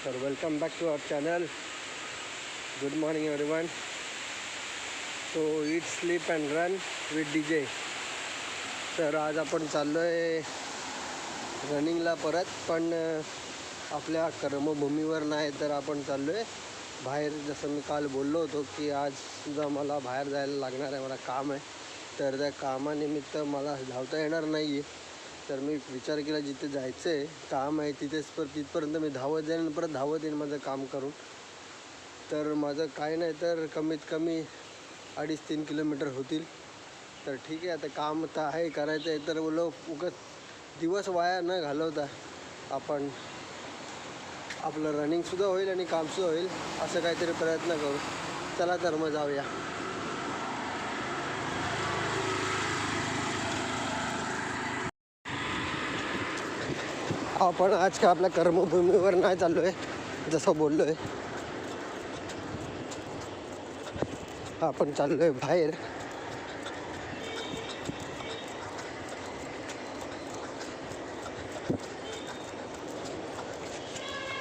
तर welcome back to our channel. Good morning everyone. So eat sleep and run with DJ. तर आज आपण चाललो आहे रनिंगला परत, पण आपल्या कर्मभूमीवर नाही, तर आपण चाललो आहे बाहेर. जसं मी काल बोललो होतो की आज सुद्धा मला बाहेर जायला लागणार आहे, मला काम आहे. तर त्या कामानिमित्त मला धावता येणार नाही आहे. तर मी विचार केला जिथे जायचं आहे, काम आहे तिथेच, तिथपर्यंत मी धावत जाईन आणि परत धावत येईन माझं काम करून. तर माझं काय नाही तर कमीत कमी 2.5-3 किलोमीटर होतील. तर ठीक आहे, आता काम तर आहे, करायचं आहे. तर बोलो उगाच दिवस वाया न घालवता आपण आपलं रनिंगसुद्धा होईल आणि कामसुद्धा होईल, असं काहीतरी प्रयत्न करू. चला तर मग जाऊया. आपण आज का आपल्या कर्मभूमीवर नाही चाललो आहे, जसं बोललो आहे. आपण चाललो आहे बाहेर.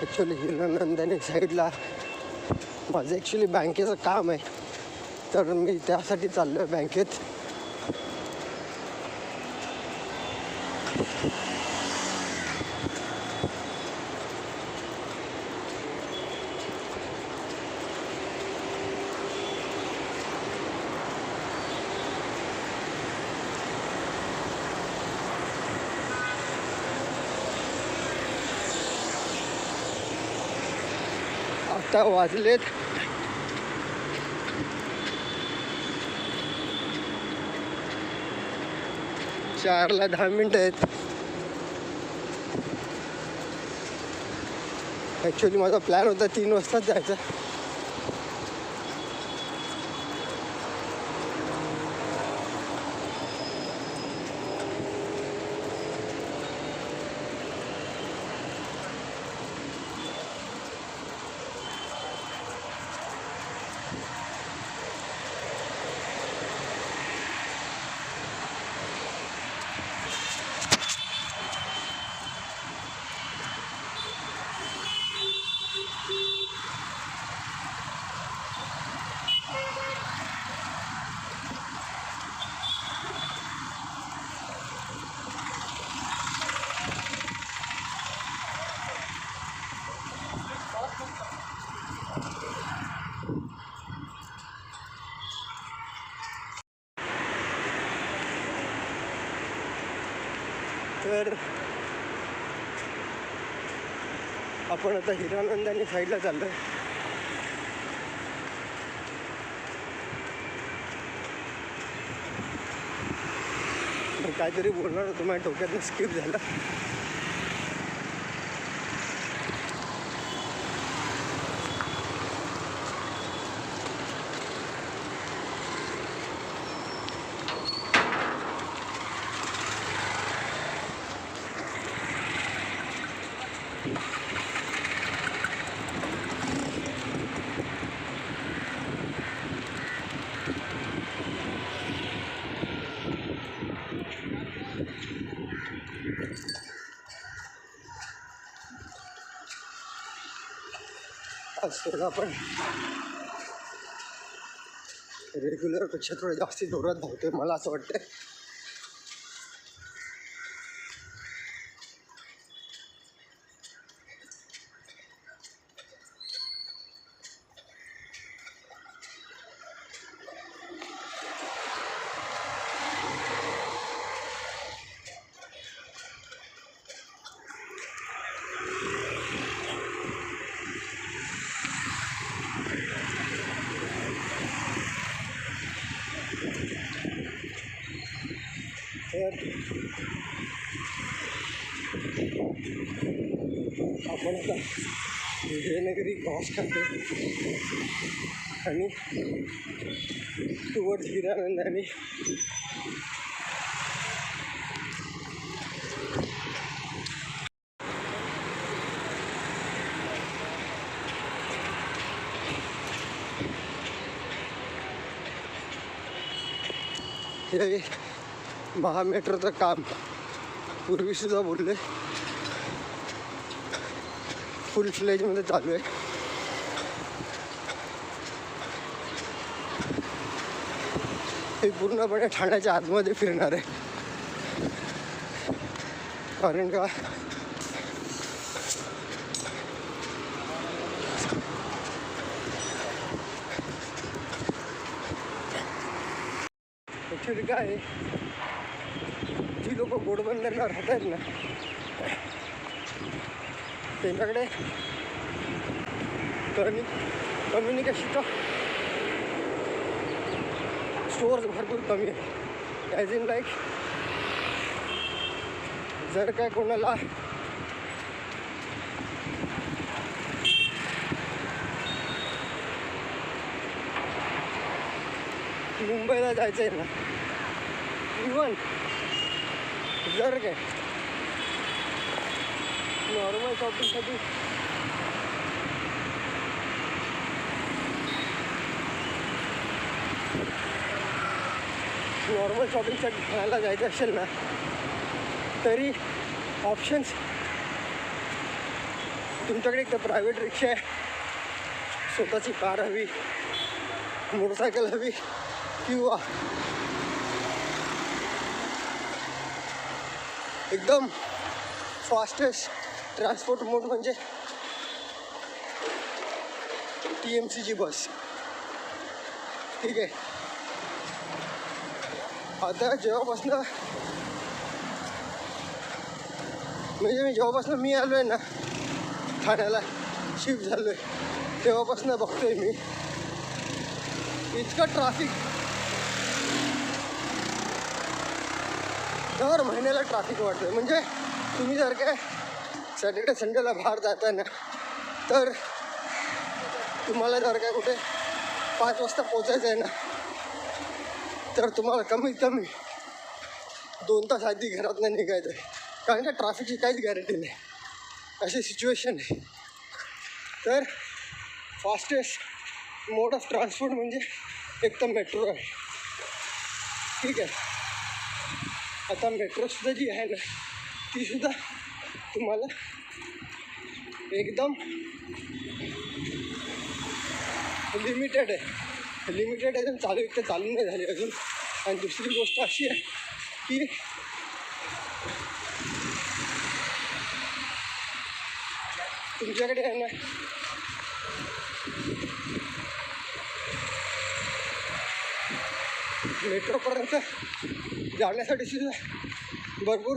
ॲक्च्युली हिरानंदानी साईडला माझं बँकेचं काम आहे, तर मी त्यासाठी चाललो आहे बँकेत. आता वाजलेत 4ला 10 मिनटं आहेत. ॲक्च्युली माझा प्लॅन होता 3 वाजताच जायचा. तर आपण आता हिरानंदानी साईडला चाललो आहे. मी काहीतरी बोलणार होतो, माझ्या डोक्यातनं स्किप झालं. आज आपण रेग्युलरपेक्षा थोडं जास्ती जोरात धावतोय, मला असं वाटतं. आपण आता विजयनगरी क्रॉस करतो आणि टुवर्ड्स हिरानंदानी हे महामेट्रोचं काम पूर्वीसुद्धा बोलले फुल फ्लेजमध्ये चालू आहे. हे पूर्णपणे ठाण्याच्या आतमध्ये फिरणार आहे. कारण का ॲक्च्युली काय आहे, जी लोक घोडबंदरला राहत आहेत ना त्यांच्याकडे कम्युनिकेशनचा सोर्स भरपूर कमी आहे. ॲज इन लाईक जर काय कोणाला मुंबईला जायचं आहे ना, इवन जर काय नॉर्मल शॉपिंगसाठी ठाण्याला जायचं असेल ना तरी ऑप्शन्स तुमच्याकडे एक तर प्रायव्हेट रिक्षा आहे, स्वतःची कार हवी, मोटरसायकल हवी, किंवा एकदम फास्टेस्ट ट्रान्सपोर्ट मोड म्हणजे TMCची बस. ठीक आहे. आता जेव्हापासनं मी आलो आहे ना ठाण्याला शिफ्ट झालो आहे तेव्हापासनं बघतोय मी इतकं ट्रॅफिक, दर महिन्याला ट्रॅफिक वाढतं आहे. म्हणजे तुम्ही जर काय सॅटर्डे संडेला बाहेर जाताय ना तर तुम्हाला जर काय कुठे 5 वाजता पोचायचं आहे ना तर तुम्हाला कमीत कमी 2 तास आधी घरातनं निघायचं आहे. कारण का ट्रॅफिकची काहीच गॅरंटी नाही, अशी सिच्युएशन आहे. तर फास्टेस्ट मोड ऑफ ट्रान्सपोर्ट म्हणजे एक तर मेट्रो आहे. ठीक आहे. आता मेट्रोसुद्धा जी आहे ना तीसुद्धा तुम्हाला एकदम लिमिटेड आहे. चालू नाही झाली अजून. आणि दुसरी गोष्ट अशी आहे की तुमच्याकडे आहे ना मेट्रोपर्यंत जाण्यासाठी सुद्धा भरपूर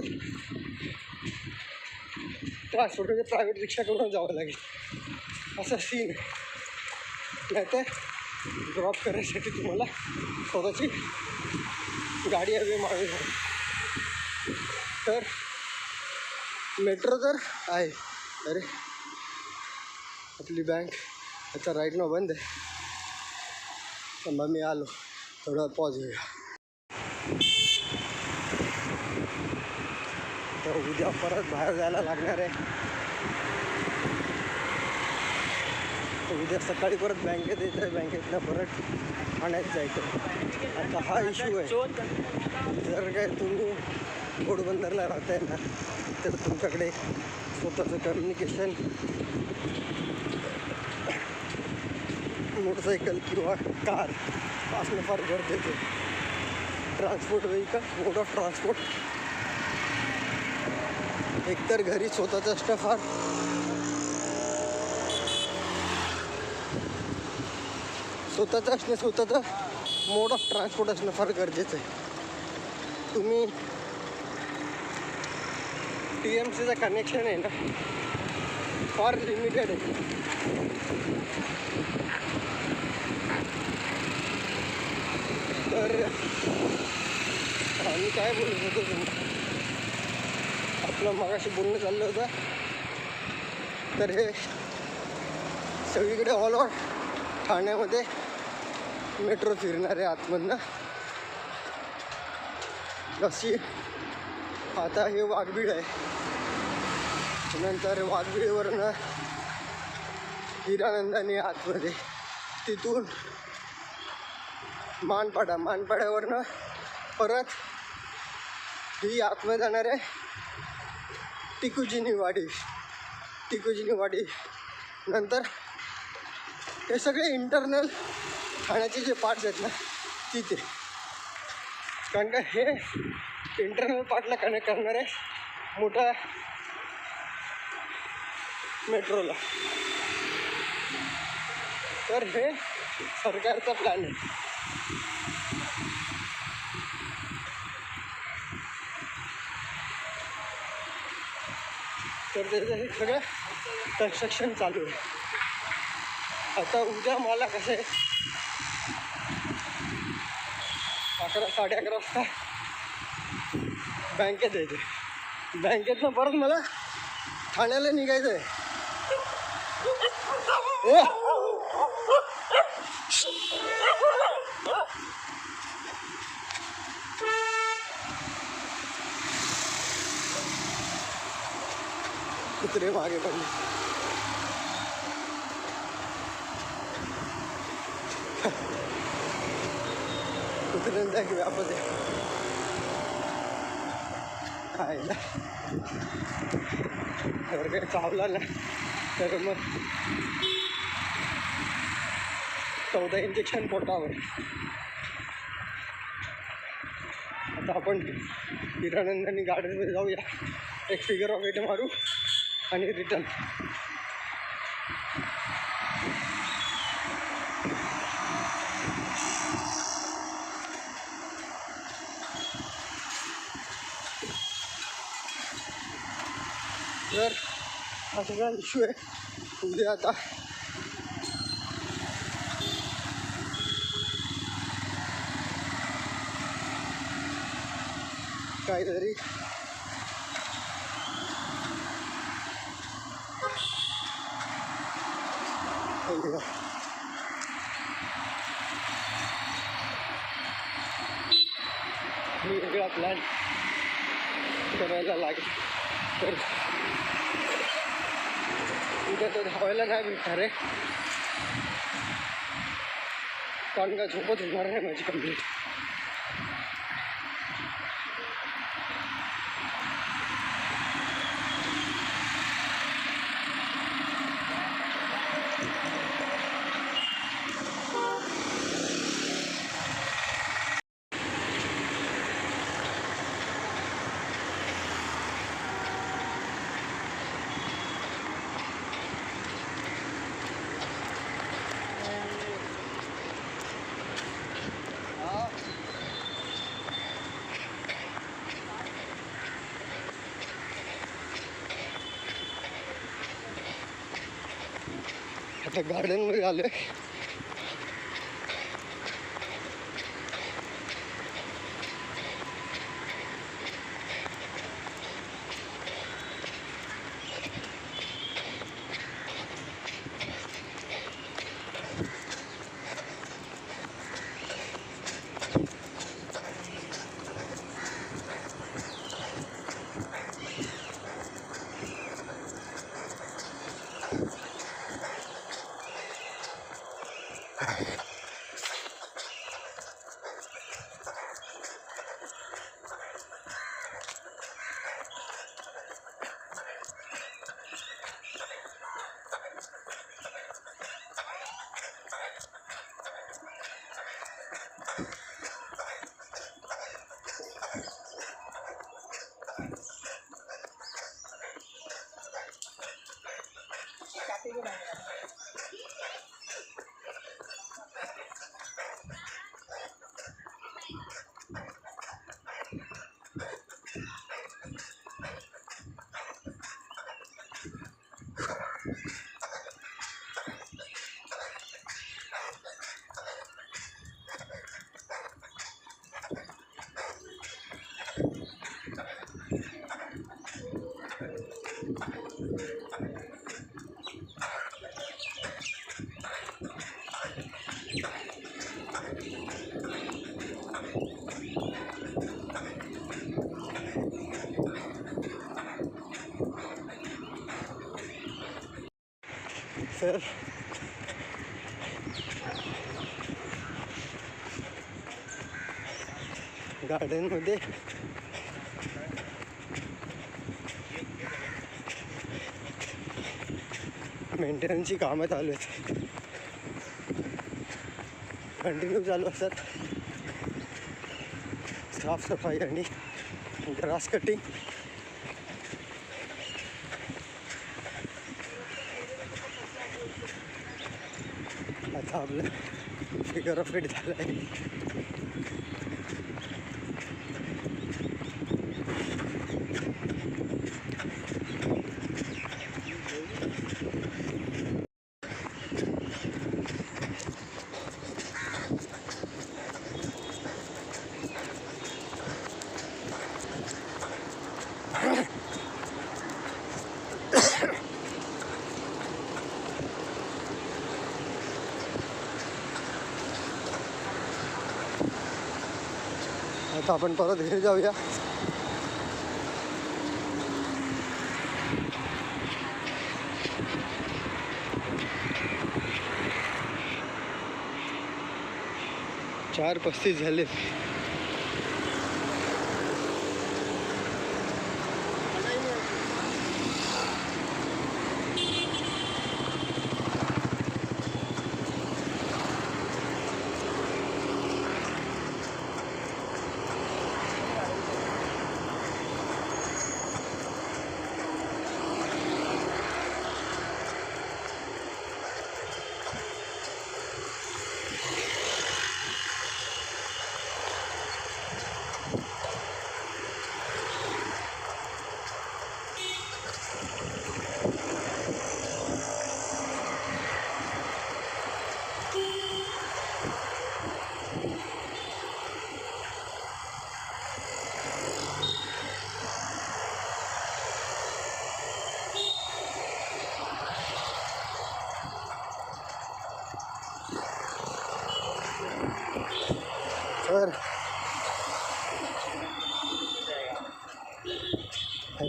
ट्रान्सपोर्ट म्हणजे प्रायव्हेट रिक्षा करून जावं लागेल, असा सीन आहे. नाहीतर ड्रॉप करण्यासाठी तुम्हाला स्वतःची गाडी हवी मागे. तर मेट्रो तर आहे. अरे आपली बँक आता राईट नाव बंद आहे. मग मी आलो, थोडा पॉज घेऊया. तर उद्या परत बाहेर जायला लागणार आहे. तर उद्या सकाळी परत बँकेत यायचं आहे, बँकेतनं परत ठाण्यात जायचं. आता हा इश्यू आहे, जर काय तुम्ही घोडबंदरला राहताय ना तर तुमच्याकडे स्वतःचं कम्युनिकेशन मोटरसायकल किंवा कार असणं फार गरजेचं आहे. Transport vehicle, mode of transport एकतर घरी स्वतःचं असणं फार स्वतःचं मोड ऑफ ट्रान्सपोर्ट असणं फार गरजेचं आहे. तुम्ही TMCचं कनेक्शन आहे ना फार लिमिटेड आहे. तर आम्ही काय बोलत होतो आपलं मगाशी बोलणं चाललं होतं. तर हे सगळीकडे ऑल ओव्हर ठाण्यामध्ये मेट्रो फिरणार आहे आतमधनं. अशी आता हे वाघबीड आहे, नंतर वाघबीडवरनं हिरानंदानी आतमध्ये, तिथून मानपाड्यावरनं परत ही आतमध्ये जाणार आहे टिकुजीनी वाडी. टिकुजिनी वाडी, नंतर हे सगळे इंटरनल ठाण्याचे जे पार्ट्स आहेत ना तिथे, कारण का हे इंटरनल पार्टला कनेक्ट करणारे मोठा मेट्रोला. तर हे सरकारचा प्लॅन आहे. तर त्याचं हे सगळं कन्स्ट्रक्शन चालू आहे. आता उद्या मला कसं आहे 11-11:30 वाजता बँकेत यायचं. बँकेतनं परत मला ठाण्याला निघायचं आहे. कुत्रे मागे पडले. कुत्र्यांचा एक व्यापच आहे. काय ना जर काही चावला ना तर मग 14 इंजेक्शन पोटावर. आता आपण हिरानंदानी गार्डनमध्ये जाऊया, एक फिगर ऑफ 8 मारू आणि रिटर्न. तर हा सगळा इश्यू आहे. उद्या आता काहीतरी वेगळा प्लॅन करायला लागेल. तर उद्या तर धावायला नाही भेटणार आहे, कारण का झोपत होणार आहे माझी कंप्लीट. आता गार्डनमध्ये आलो आहे. तर गार्डनमध्ये मेंटेनन्सची कामं चालू आहेत, कंटिन्यू चालू असतात. साफसफाई आणि ग्रास कटिंग. आता आपलं फिगर ऑफ फिट झालं आहे. आता आपण परत घरी जाऊया. चार 35 झाले. तर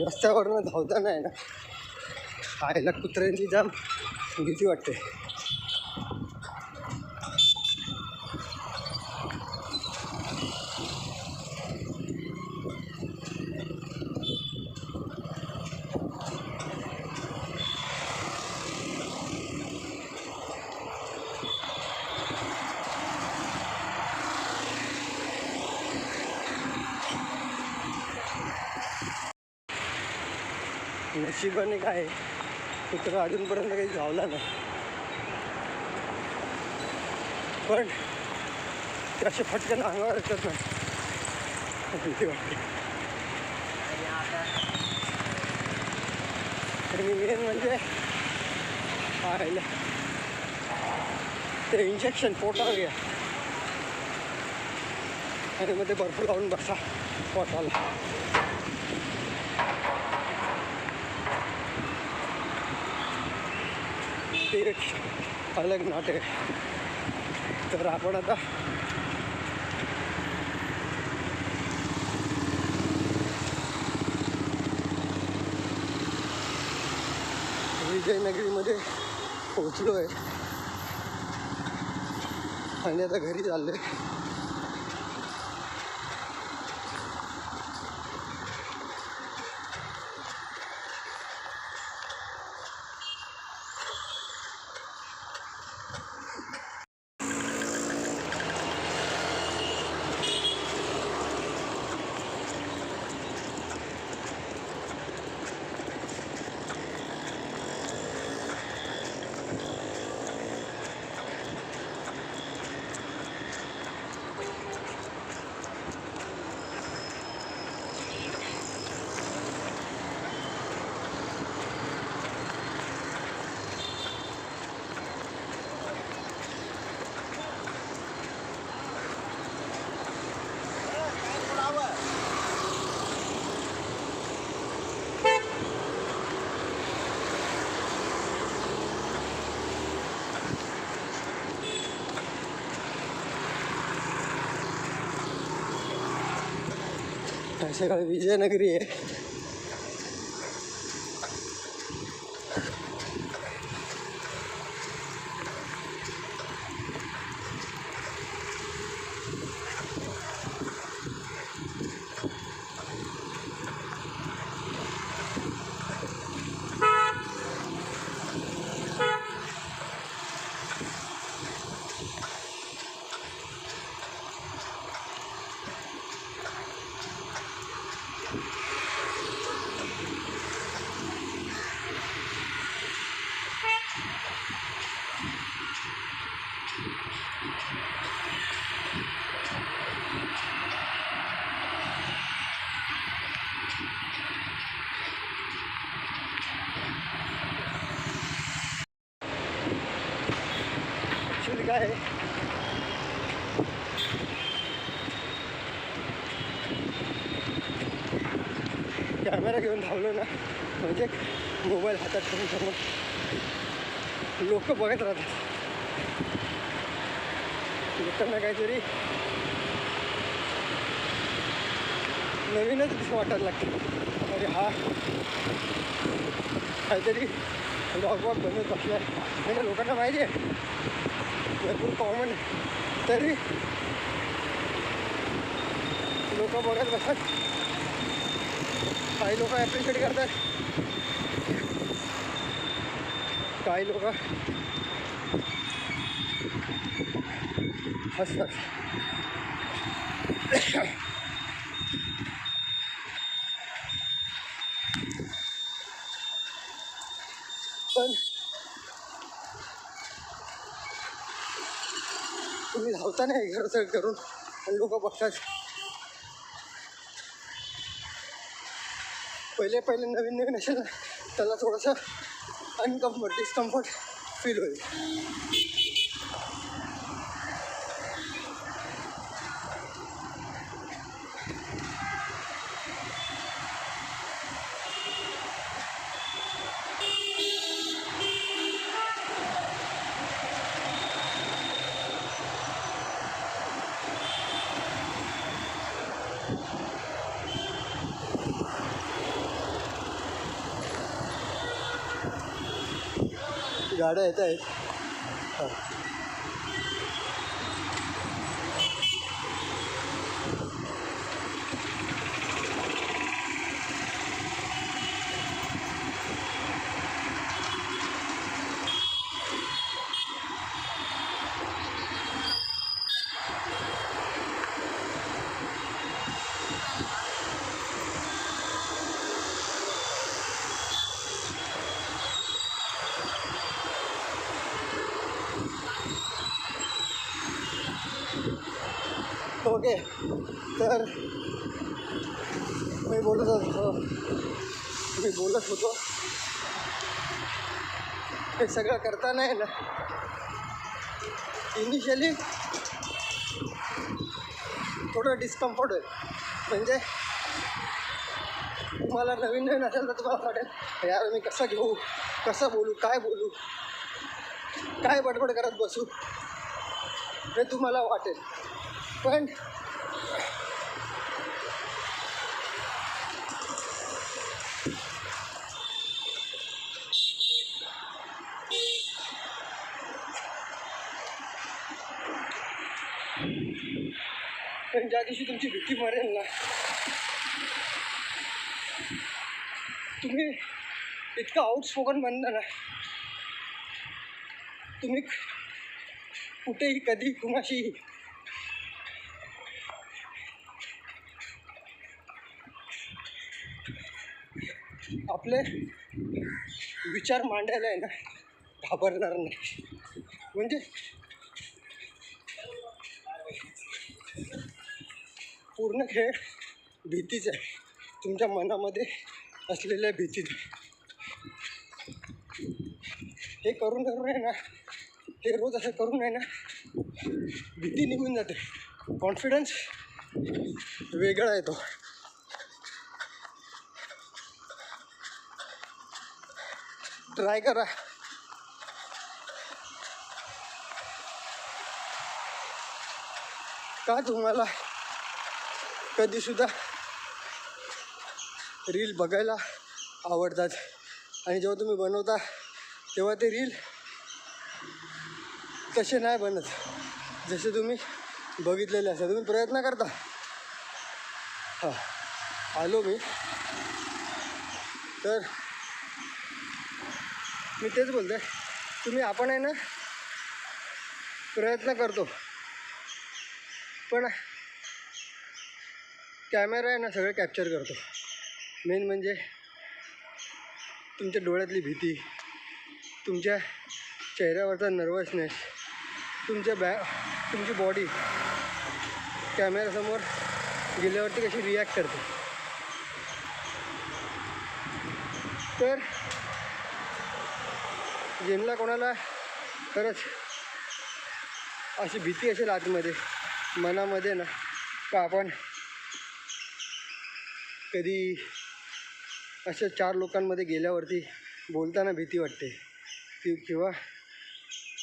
रस्त्यावरनं धावता नाही ना, खायला कुत्र्यांची जाम भीती वाटते. नशिबाने काय कुत्रा अजूनपर्यंत काही धावला नाही, पण ते असे फटकन अंगावर येतात ना, भीती वाटते. आणि मेन म्हणजे पाहायला ते इंजेक्शन पोटावर घ्या आणि मग ते बर्फ लावून बसा पोटाला. ते एक अलग नाटक आहे. तर आपण आता विजयनगरीमध्ये पोचलो आहे आणि आता घरी चाललो आहे. सगळं विजयनगरी आहे. आहे. कॅमेरा घेऊन धावलो ना म्हणजे मोबाईल हातात ठेवून समोर लोक बघत राहतात. लोकांना काहीतरी नवीनच वाटायला लागते. अरे हा काहीतरी ब्लॉग बनवत बसलाय म्हणजे लोकांना माहिती आहे भरपूर कॉमन आहे, तरी लोक बघत बसतात. काही लोक ॲप्रिशिएट करतात, काही लोक हसतात. पण तुम्ही धावता नाही घरचं करून आणि लोक बघतात. पहिले नवीन असेल ना त्याला थोडंसं डिस्कम्फर्ट फील होईल. गाड्या येत आहेत. हां ओके. तर मी बोलत होतो हे सगळं करताना आहे ना इनिशियली थोडं डिस्कम्फर्ट होईल. म्हणजे तुम्हाला नवीन असेल तर तुम्हाला वाटेल यार मी कसं घेऊ, कसं बोलू, काय बोलू, काय बडबड करत बसू, हे तुम्हाला वाटेल. पण ज्या दिवशी तुमची भीती मरेल ना तुम्ही इतकं आउटस्पोकन बनता ना, तुम्ही कुठेही कधी कुणाशी आपले विचार मांडायला आहे ना घाबरणार नाही. म्हणजे पूर्ण खेळ भीतीच आहे, तुमच्या मनामध्ये असलेल्या भीतीच. हे करून आहे ना, हे रोज असं करून आहे ना भीती निघून जाते, कॉन्फिडन्स वेगळा येतो. ट्राय करा. का तुम्हाला कधीसुद्धा रील बघायला आवडतात आणि जेव्हा तुम्ही बनवता तेव्हा ते रील तसे नाही बनत जसे तुम्ही बघितलेले असतात. तुम्ही प्रयत्न करता. हां आलो मी. तर मी तेच बोलतो आहे, तुम्ही आपण आहे ना प्रयत्न करतो, पण कॅमेरा आहे ना सगळं कॅप्चर करतो. मेन म्हणजे तुमच्या डोळ्यातली भीती, तुमच्या चेहऱ्यावरचा नर्वसनेस, तुमची बॉडी कॅमेऱ्यासमोर गेल्यावरती कशी रिॲक्ट करते. तर ज्यांना कोणाला खरंच अशी भीती असेल आतमध्ये मनामध्ये ना, का आपण कधी अशा 4 लोकांमध्ये गेल्यावरती बोलताना भीती वाटते किंवा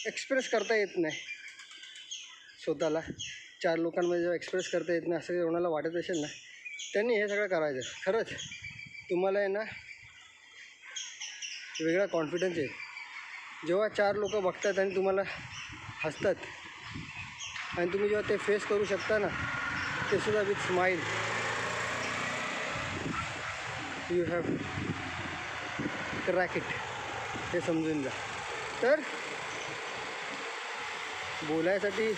एक्सप्रेस करता येत नाही स्वतःला. 4 लोकांमध्ये जेव्हा एक्सप्रेस करता येत नाही असं कोणाला वाटत असेल ना, त्यांनी हे सगळं करायचं. खरंच तुम्हाला आहे ना वेगळा कॉन्फिडन्स येईल. जेव्हा 4 लोक बघतात आणि तुम्हाला हसतात आणि तुम्ही जेव्हा ते फेस करू शकता ना, ते सुद्धा with smile, you have crack it, हे समजून जा. तर बोलायसाठी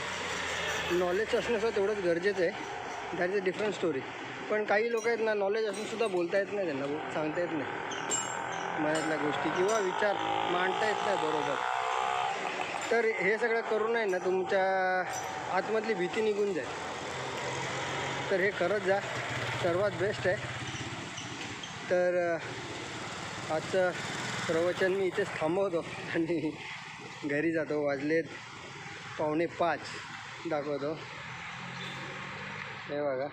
नॉलेज असणंसुद्धा तेवढंच गरजेचं आहे. That is a different story. पण काही लोक आहेत ना, नॉलेज असूनसुद्धा बोलता येत नाही, त्यांना सांगता येत नाही मनातल्या गोष्टी किंवा विचार मांडता येत नाही बरोबर. तर हे सगळं करून आहे ना तुमच्या आतमधली भीती निघून जाईल. तर हे करत जा, सर्वात बेस्ट आहे. तर आजचं प्रवचन मी इथेच थांबवतो आणि घरी जातो. वाजलेत 4:45. दाखवतो, हे बघा.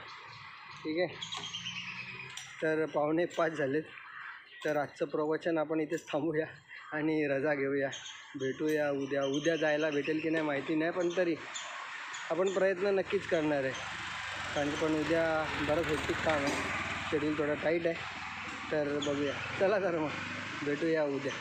ठीक आहे, तर 4:45 झालेत. तर आजचं प्रवचन आपण इथेच थांबूया आणि रजा घेऊया. भेटूया उद्या जायला भेटेल की नाही माहिती नाही, पण तरी आपण प्रयत्न नक्कीच करणार आहे. कारण पण उद्या बरंच हेक्टिक काम आहे, शेड्यूल थोडा टाईट आहे. तर बघूया, चला तर मग भेटूया उद्या.